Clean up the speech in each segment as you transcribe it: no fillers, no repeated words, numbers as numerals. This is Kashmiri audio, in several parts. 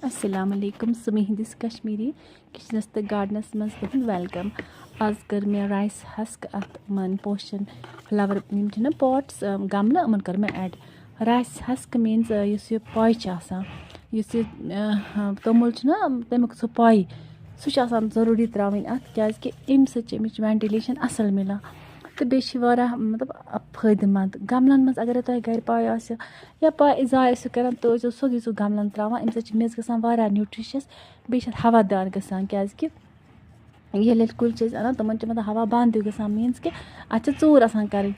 अस्सलाम वालेकुम सुमी हिंदिस कश्मीरी किचनस तक गार्डनस मज वेलकम आज कर मे राइस हस्क अत मन पोशन फ्लावर यम पॉट्स गमल अमन कर may add rice husk means यह पॉय तोमुल तमिक सह पॉय सह जरूरी त्रावन अत क्या अम सच वेंटिलेशन असल मिलान तो बेह मतलब फायदेमंद गमलन मज अगर तुम घर पॉय या पॉय जाय कर तो सोगी सह गमलन त्रावान अम सच मेज गया न्यूट्रिशियस बेह हवादार क्या ये कुल अनान तमन मतलब हवा बंद गया मीन्स कि अत चूर कर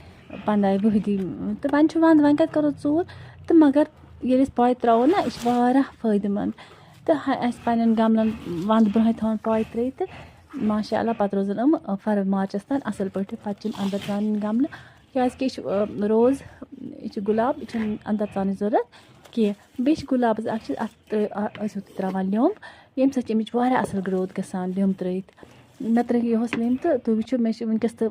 15-20 दिन तो वंद वन कत करो चूर तो मगर ये पॉय त्रो ना यह फायदेमंद तो पन्न गमलन वंद ब्रोह थवन पॉय त्रे तो माशाअल्लाह पत् रोजन फर मार्चस तान असल पे पे अंदर त्रान गमल क्या रोज यह गुलाब यह अंदर त्रान जरूरत कह बे गुलाब अत त्रावान लियोम ये सच असल ग्रोथ गसान लियोम त्रित मे त्र लिम तो तुम वो मे वनकस तो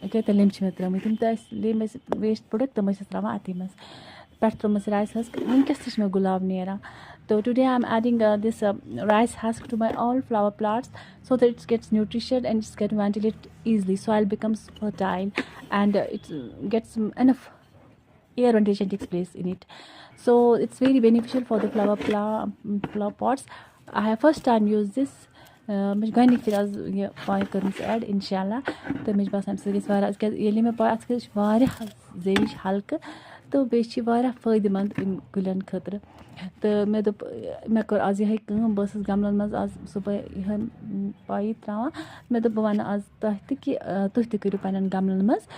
क्या लिम मे त्रमत तम लिम वेस्ट प्रोडक्ट तम त्रावान अति मज पे त्रोमस राइस हस्क वनकस मे गुलाब नेरान तो today I am adding this rice husk to my all flower plants so that it gets nutrition and it gets ventilated easily. Soil becomes fertile and it gets enough air ventilation takes place in it. So it's very beneficial for the flower pots. I have first time used this. Gonic फिर आज ये पाई करने से ऐड इंशाल्लाह तो मुझे बस हमसे किस बार आज ये लिए मैं पाई आज किस बार ज़ेविश हल्क तो बेच वारा फायदेमंद कुलन खतर तो मे कर आज यह बस गमलन मज आज सुबह यह पाई त्रावान मे वन आज तह कि तुह करो पन्न गमलन मज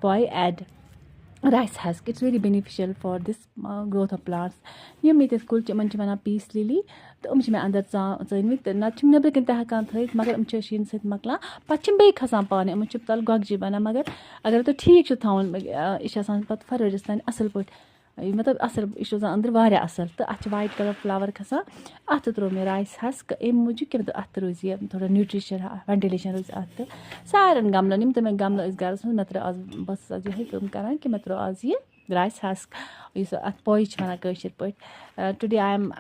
पाई add rice husk it's very beneficial for this growth of plants यम ये कुल इन वन पीस लिली तो मे अंदर चनमित तो नत नबर कन तक थत मगर शीन सत मकलान पे बे खसान पाने तल गोगजी बना मगर अगर तो ठीक थवन यह पे फरवरिस तान असल पे मतलब असल यह अंदर वारिया असल तो अत वाइट कलर फ्लावर खसान अत त्रो मे राइस हस्क अम मूजूब कि अत रोज यह थोड़ा न्यूट्रिशन वेंटिलेशन रोज अत सारन गमलन तो मे गमल गरस मे त्र आज बस आज यह करान कि मे त्रो आज ये राइस हस्क इस अत पॉय वन कशर पे today I am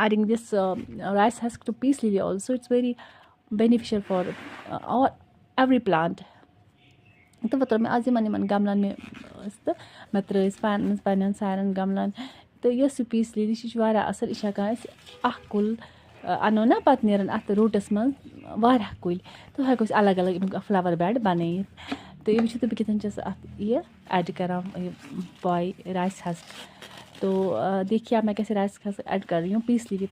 adding this rice husk to peace lily also it's very beneficial for every plant तो वो मे आज इन गमलन मे तो मे त्रस पन्न सारन गमलन तो यह पीस लिली यह असल यह कुल अनो ना पे नेरन अत रूटस मज कुल तो हेको अलग अलग फ्लावर बेड बन तो ये वो कितन अत ये ऐड करा पॉय राइस हस्क तो देखिए आप मैं कैसे राइस हस्क ऐड कर रही हूँ पीस लीजिए